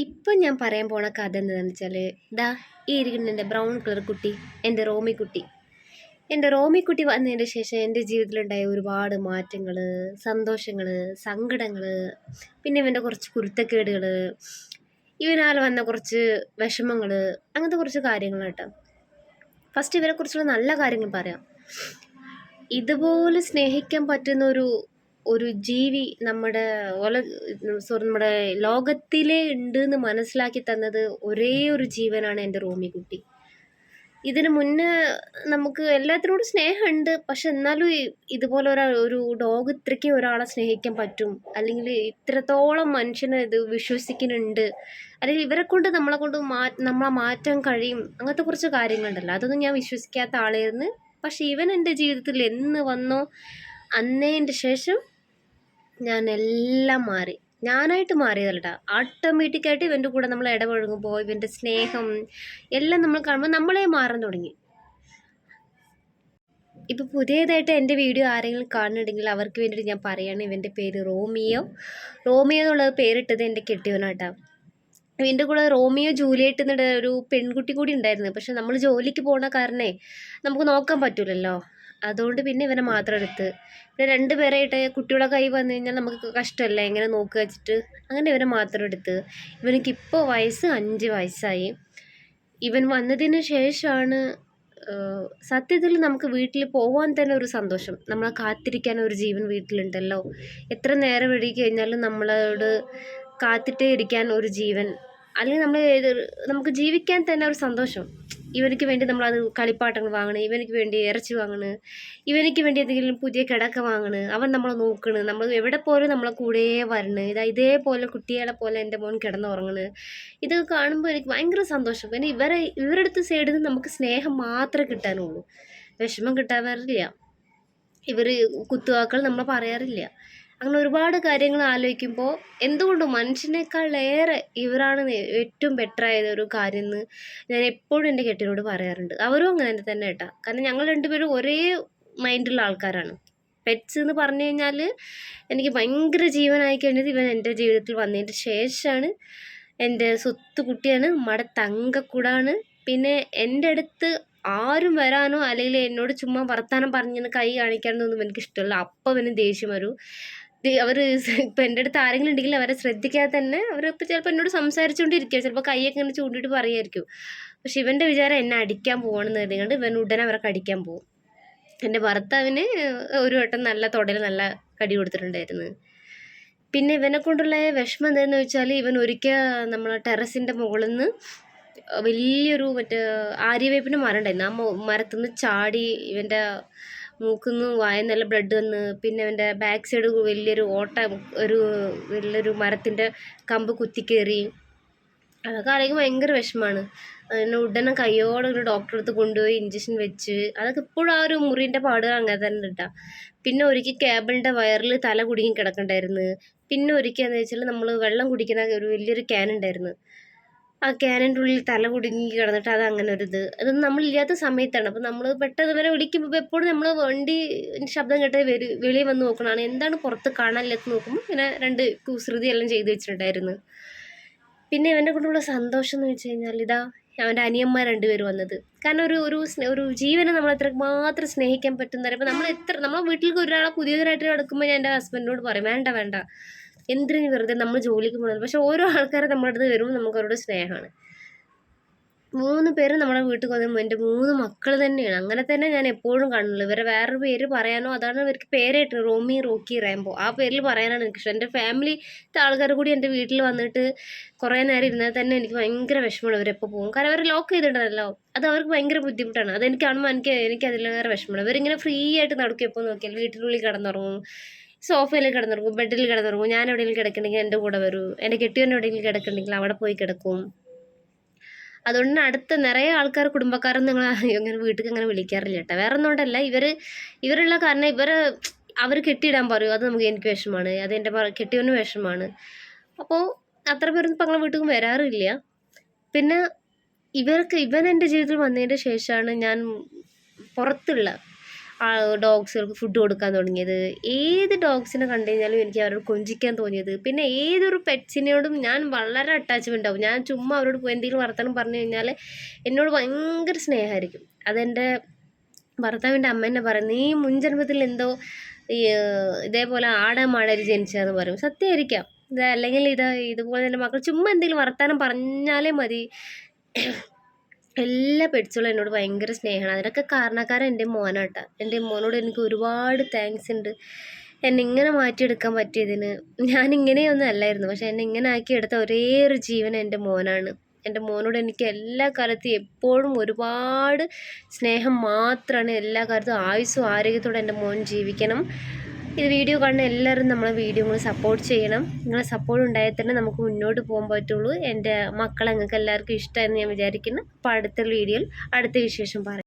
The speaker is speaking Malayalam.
ഇപ്പം ഞാൻ പറയാൻ പോണ കഥ എന്താണെന്ന് വെച്ചാൽ ദാ ഈ ഇരിക്കുന്ന എൻ്റെ ബ്രൗൺ കളർ കുട്ടി, എൻ്റെ റോമിക്കുട്ടി. എൻ്റെ റോമിക്കുട്ടി വന്നതിന് ശേഷം എൻ്റെ ജീവിതത്തിലുണ്ടായ ഒരുപാട് മാറ്റങ്ങൾ, സന്തോഷങ്ങൾ, സങ്കടങ്ങൾ, പിന്നെ ഇവൻ്റെ കുറച്ച് കുരുത്തക്കേടുകൾ, ഇവനാൽ വന്ന കുറച്ച് വിഷമങ്ങൾ, അങ്ങനത്തെ കുറച്ച് കാര്യങ്ങൾ കേട്ടോ. ഫസ്റ്റ് ഇവരെക്കുറിച്ചുള്ള നല്ല കാര്യങ്ങൾ പറയാം. ഇതുപോലെ സ്നേഹിക്കാൻ പറ്റുന്ന ഒരു ഒരു ജീവി നമ്മുടെ ലോകത്തിലേ ഉണ്ട് എന്ന് മനസ്സിലാക്കി തന്നത് ഒരേ ഒരു ജീവനാണ് എൻ്റെ റോമിക്കുട്ടി. ഇതിന് മുന്നേ നമുക്ക് എല്ലാത്തിനോടും സ്നേഹമുണ്ട്, പക്ഷെ എന്നാലും ഇതുപോലെ ഒരു ഡോഗ് ഇത്രയ്ക്ക് ഒരാളെ സ്നേഹിക്കാൻ പറ്റും, അല്ലെങ്കിൽ ഇത്രത്തോളം മനുഷ്യനെ ഇത് വിശ്വസിക്കുന്നുണ്ട്, അല്ലെങ്കിൽ ഇവരെ കൊണ്ട് നമ്മളെ മാറ്റാൻ കഴിയും, അങ്ങനത്തെ കുറച്ച് കാര്യങ്ങളുണ്ടല്ലോ. അതൊന്നും ഞാൻ വിശ്വസിക്കാത്ത ആളായിരുന്നു. പക്ഷെ ഇവൻ എൻ്റെ ജീവിതത്തിൽ എന്ന് വന്നോ അന്നേൻ്റെ ശേഷം ഞാൻ എല്ലാം മാറി. ഞാനായിട്ട് മാറിയതല്ലട്ടാ, ഓട്ടോമാറ്റിക്കായിട്ട് ഇവൻ്റെ കൂടെ നമ്മൾ ഇടപഴകുമ്പോൾ ഇവൻ്റെ സ്നേഹം എല്ലാം നമ്മൾ കാണുമ്പോൾ നമ്മളെ മാറാൻ തുടങ്ങി. ഇപ്പോൾ പുതിയതായിട്ട് എൻ്റെ വീഡിയോ ആരെങ്കിലും കാണുന്നുണ്ടെങ്കിൽ അവർക്ക് വേണ്ടിയിട്ട് ഞാൻ പറയുകയാണ്, ഇവൻ്റെ പേര് റോമിയോ. റോമിയോ എന്നുള്ള പേരിട്ടത് എൻ്റെ കെട്ടിയവനാട്ടാ. ഇതിൻ്റെ കൂടെ റോമിയോ ജൂലിയറ്റ് എന്നുള്ള ഒരു പെൺകുട്ടി കൂടി ഉണ്ടായിരുന്നു. പക്ഷെ നമ്മൾ ജോലിക്ക് പോകുന്ന കാരണേ നമുക്ക് നോക്കാൻ പറ്റില്ലല്ലോ. അതുകൊണ്ട് പിന്നെ ഇവനെ മാത്രം എടുത്ത്, പിന്നെ 2 പേരായിട്ട് കുട്ടികളെ കൈ വന്നു കഴിഞ്ഞാൽ നമുക്ക് കഷ്ടമല്ലേ എങ്ങനെ നോക്കുക വെച്ചിട്ട്, അങ്ങനെ ഇവനെ മാത്രം എടുത്ത്. ഇവനിക്കിപ്പോൾ വയസ്സ് 5 വയസ്സായി. ഇവൻ വന്നതിന് ശേഷമാണ് സത്യത്തിൽ നമുക്ക് വീട്ടിൽ പോകാൻ തന്നെ ഒരു സന്തോഷം. നമ്മളെ കാത്തിരിക്കാൻ ഒരു ജീവൻ വീട്ടിലുണ്ടല്ലോ. എത്ര നേരം വൈകി കഴിഞ്ഞാലും നമ്മളോട് കാത്തിട്ടേ ഇരിക്കാൻ ഒരു ജീവൻ, അല്ലെങ്കിൽ നമുക്ക് ജീവിക്കാൻ തന്നെ ഒരു സന്തോഷം. ഇവനിക്ക് വേണ്ടി നമ്മളത് കളിപ്പാട്ടങ്ങൾ വാങ്ങണ്, ഇവനിക്ക് വേണ്ടി ഇറച്ചി വാങ്ങണ്, ഇവനിക്ക് വേണ്ടി എന്തെങ്കിലും പുതിയ കിടക്ക വാങ്ങണ്, അവൻ നമ്മളെ നോക്കണ്, നമ്മൾ എവിടെ പോലും നമ്മളെ കൂടെ വരണ്. ഇതേപോലെ കുട്ടികളെ പോലെ എൻ്റെ മോൻ കിടന്നുറങ്ങണ്. ഇത് കാണുമ്പോൾ എനിക്ക് ഭയങ്കര സന്തോഷം. പിന്നെ ഇവരുടെ അടുത്ത് സൈഡിൽ നിന്ന് നമുക്ക് സ്നേഹം മാത്രമേ കിട്ടാനുള്ളൂ, വിഷമം കിട്ടാറില്ല. ഇവർ കുത്തുവാക്കൾ നമ്മളെ പറയാറില്ല. അങ്ങനെ ഒരുപാട് കാര്യങ്ങൾ ആലോചിക്കുമ്പോൾ എന്തുകൊണ്ടും മനുഷ്യനേക്കാളേറെ ഇവരാണ് ഏറ്റവും ബെറ്ററായത് ഒരു കാര്യം എന്ന് ഞാൻ എപ്പോഴും എൻ്റെ കെട്ടിനോട് പറയാറുണ്ട്. അവരും അങ്ങനെ തന്നെ കേട്ടോ. കാരണം ഞങ്ങൾ 2 പേരും ഒരേ മൈൻഡുള്ള ആൾക്കാരാണ്. പെറ്റ്സ് എന്ന് പറഞ്ഞു കഴിഞ്ഞാൽ എനിക്ക് ഭയങ്കര ജീവനായി കഴിഞ്ഞത് ഇവൻ എൻ്റെ ജീവിതത്തിൽ വന്നതിന് ശേഷമാണ്. എൻ്റെ സ്വത്ത് കുട്ടിയാണ്, നമ്മുടെ തങ്കക്കൂടാണ്. പിന്നെ എൻ്റെ അടുത്ത് ആരും വരാനോ അല്ലെങ്കിൽ എന്നോട് ചുമ്മാ വർത്താനം പറഞ്ഞ് കൈ കാണിക്കാനൊന്നും എനിക്ക് ഇഷ്ടമല്ല. അപ്പം അവന് ദേഷ്യം വരും. അവർ ഇപ്പം എൻ്റെ അടുത്ത് ആരെങ്കിലും ഉണ്ടെങ്കിൽ അവരെ ശ്രദ്ധിക്കാതെ തന്നെ അവരിപ്പോൾ ചിലപ്പോൾ എന്നോട് സംസാരിച്ചുകൊണ്ടിരിക്കുക, ചിലപ്പോൾ കൈയൊക്കെ ഇങ്ങനെ ചൂണ്ടിയിട്ട് പറയുമായിരിക്കും. പക്ഷെ ഇവൻ്റെ വിചാരം എന്നെ അടിക്കാൻ പോകണമെന്ന് കരുതിക്കൊണ്ട് ഇവൻ ഉടനെ അവർക്ക് അടിക്കാൻ പോകും. എൻ്റെ ഭർത്താവിന് ഒരു വട്ടം നല്ല തൊടയിൽ നല്ല കടി കൊടുത്തിട്ടുണ്ടായിരുന്നു. പിന്നെ ഇവനെ കൊണ്ടുള്ള വിഷമം എന്താണെന്ന് വെച്ചാൽ ഇവൻ ഒരിക്കൽ നമ്മളെ ടെറസിൻ്റെ മുകളിൽ നിന്ന് വലിയൊരു ആര്യവേപ്പിൻ്റെ മരം ഉണ്ടായിരുന്നു. ആ മരത്തിൽ നിന്ന് ചാടി ഇവൻ്റെ മൂക്കിന്ന് നല്ല ബ്ലഡ് വന്ന്, പിന്നെ അവൻ്റെ ബാക്ക് സൈഡ് വലിയൊരു വലിയൊരു മരത്തിൻ്റെ കമ്പ് കുത്തിക്കയറി. അതൊക്കെ ആണെങ്കിൽ ഭയങ്കര വിഷമമാണ്. അതിന് ഉടനെ കയ്യോടെ ഒരു ഡോക്ടറെ അടുത്ത് കൊണ്ടുപോയി ഇഞ്ചക്ഷൻ വെച്ച്, അതൊക്കെ ഇപ്പോഴും ആ ഒരു മുറിൻ്റെ പാടുകൾ അങ്ങനെ തന്നെ ഇട്ടാ. പിന്നെ ഒരിക്കൽ കേബിളിൻ്റെ വയറിൽ തല കുടുങ്ങി കിടക്കണ്ടായിരുന്നു. പിന്നെ ഒരിക്കൽ എന്ന് വെച്ചാൽ നമ്മൾ വെള്ളം കുടിക്കുന്ന ഒരു വലിയൊരു ക്യാൻ ഉണ്ടായിരുന്നു, ആ ക്യാനിൻ്റെ ഉള്ളിൽ തല കുടുങ്ങി കിടന്നിട്ട് അത് അങ്ങനെ അതൊന്നും നമ്മളില്ലാത്ത സമയത്താണ്. അപ്പോൾ നമ്മൾ പെട്ടെന്ന് ഇവരെ വിളിക്കുമ്പോൾ എപ്പോഴും നമ്മൾ വണ്ടി ശബ്ദം കേട്ട് വെളിയിൽ വന്ന് നോക്കണതാണ്, എന്താണ് പുറത്ത് കാണാനില്ലെന്ന് നോക്കുമ്പോൾ ഇങ്ങനെ 2 കുസൃതി എല്ലാം ചെയ്ത് വെച്ചിട്ടുണ്ടായിരുന്നു. പിന്നെ ഇവൻ്റെ കൊണ്ടുള്ള സന്തോഷം എന്ന് വെച്ച് കഴിഞ്ഞാൽ അവൻ്റെ അനിയന്മാർ 2 പേര് വന്നത്. കാരണം ഒരു ജീവനെ നമ്മൾ എത്ര മാത്രം സ്നേഹിക്കാൻ പറ്റുന്ന പറയുമ്പോൾ നമ്മളെ വീട്ടിലേക്ക് ഒരാളെ പുതിയതായിട്ട് നടക്കുമ്പോൾ ഞാൻ എൻ്റെ ഹസ്ബൻഡിനോട് പറയും, വേണ്ട വേണ്ട, എന്തിനു വെറുതെ നമ്മൾ ജോലിക്ക് പോകുന്നത്. പക്ഷെ ഓരോ ആൾക്കാരെ നമ്മുടെ അടുത്ത് വരുമ്പോൾ നമുക്ക് അവരോട് സ്നേഹമാണ്. 3 പേരും നമ്മുടെ വീട്ടിൽ വന്നുമ്പോൾ എൻ്റെ 3 മക്കൾ തന്നെയാണ്. അങ്ങനെ തന്നെ ഞാൻ എപ്പോഴും കാണുള്ളൂ. ഇവരെ വേറൊരു പേര് പറയാനോ, അതാണ് ഇവർക്ക് പേരായിട്ട് റോമി, റോക്കി, റേംബോ, ആ പേരിൽ പറയാനാണ് എനിക്കിഷ്ടം. എൻ്റെ ഫാമിലിത്തെ ആൾക്കാർ കൂടി എൻ്റെ വീട്ടിൽ വന്നിട്ട് കുറേ നേരം ഇരുന്നാൽ തന്നെ എനിക്ക് ഭയങ്കര വിഷമമാണ്. അവരെപ്പോൾ പോകും, കാരണം അവർ ലോക്ക് ചെയ്തിട്ടുണ്ടല്ലോ. അത് അവർക്ക് ഭയങ്കര ബുദ്ധിമുട്ടാണ്. അതെനിക്ക് കാണുമ്പോൾ എനിക്ക് അതിലേറെ വിഷമമാണ്. ഇവരിങ്ങനെ ഫ്രീ ആയിട്ട് നടക്കും, എപ്പോൾ നോക്കിയാൽ വീട്ടിനുള്ളിൽ കിടന്നുറങ്ങും, സോഫയിൽ കിടന്നുറങ്ങും, ബെഡിൽ കിടന്നുറങ്ങും. ഞാൻ എവിടെയെങ്കിലും കിടക്കണമെങ്കിൽ എൻ്റെ കൂടെ വരും. എൻ്റെ കെട്ടിയവൻ എവിടെയെങ്കിലും കിടക്കണമെങ്കിൽ അവിടെ പോയി കിടക്കും. അതുകൊണ്ട് തന്നെ അടുത്ത നിറയെ ആൾക്കാർ, കുടുംബക്കാരൊന്നും ഇങ്ങനെ വീട്ടിൽ അങ്ങനെ വിളിക്കാറില്ല കേട്ടോ. വേറെ ഒന്നുകൊണ്ടല്ല, ഇവരുള്ള കാരണം അവർ കെട്ടിയിടാൻ പറയും, അത് എനിക്ക് വിഷമമാണ്, അത് എൻ്റെ കെട്ടിയവന് വിഷമമാണ്. അപ്പോൾ അത്ര പേരൊന്നും ഇപ്പം ഞങ്ങളുടെ വീട്ടിൽ വരാറില്ല. പിന്നെ ഇവൻ എൻ്റെ ജീവിതത്തിൽ വന്നതിൻ്റെ ശേഷമാണ് ഞാൻ പുറത്തുള്ള ഡോഗ്സുകൾക്ക് ഫുഡ് കൊടുക്കാൻ തുടങ്ങിയത്. ഏത് ഡോഗ്സിനെ കണ്ടു കഴിഞ്ഞാലും എനിക്ക് അവരോട് കൊഞ്ചിക്കാൻ തോന്നിയത്. പിന്നെ ഏതൊരു പെറ്റ്സിനോടും ഞാൻ വളരെ അറ്റാച്ച്മെൻ്റ് ആവും. ഞാൻ ചുമ്മാ അവരോട് പോയി എന്തെങ്കിലും വർത്തമാനം പറഞ്ഞു കഴിഞ്ഞാൽ എന്നോട് ഭയങ്കര സ്നേഹമായിരിക്കും. അതെൻ്റെ ഭർത്താവിൻ്റെ അമ്മ തന്നെ പറയും, നീ മുൻജന്മത്തിൽ എന്തോ ഇതേപോലെ മാടര് ജനിച്ചതെന്ന് പറയും. സത്യമായിരിക്കാം. അല്ലെങ്കിൽ ഇതുപോലെ തന്നെ മക്കൾ ചുമ്മാ എന്തെങ്കിലും വർത്തമാനം പറഞ്ഞാലേ മതി, എല്ലാ പെറ്റ്സുകളും എന്നോട് ഭയങ്കര സ്നേഹമാണ്. അതിനൊക്കെ കാരണക്കാരൻ എൻ്റെ മോനാട്ടാ. എൻ്റെ മോനോട് എനിക്ക് ഒരുപാട് താങ്ക്സ് ഉണ്ട്. എന്നെ ഇങ്ങനെ മാറ്റിയെടുക്കാൻ പറ്റിയതിന്. ഞാനിങ്ങനെയൊന്നും അല്ലായിരുന്നു, പക്ഷെ എന്നെ ഇങ്ങനെ ആക്കിയെടുത്ത ഒരേ ഒരു ജീവൻ എൻ്റെ മോനാണ്. എൻ്റെ മോനോട് എനിക്ക് എല്ലാ കാലത്തും എപ്പോഴും ഒരുപാട് സ്നേഹം മാത്രമാണ്. എല്ലാ കാലത്തും ആയുസ്സും ആരോഗ്യത്തോടെ എൻ്റെ മോൻ ജീവിക്കണം. ഇത് വീഡിയോ കാണുന്ന എല്ലാവരും നമ്മളെ വീഡിയോ നിങ്ങൾ സപ്പോർട്ട് ചെയ്യണം. നിങ്ങളെ സപ്പോർട്ട് ഉണ്ടായാൽ തന്നെ നമുക്ക് മുന്നോട്ട് പോകാൻ പറ്റുള്ളൂ. എൻ്റെ മക്കളെ നിങ്ങൾക്ക് എല്ലാവർക്കും ഇഷ്ടമായെന്ന് ഞാൻ വിചാരിക്കുന്നു. അപ്പോൾ അടുത്ത വീഡിയോയിൽ അടുത്ത വിശേഷം പറയാം.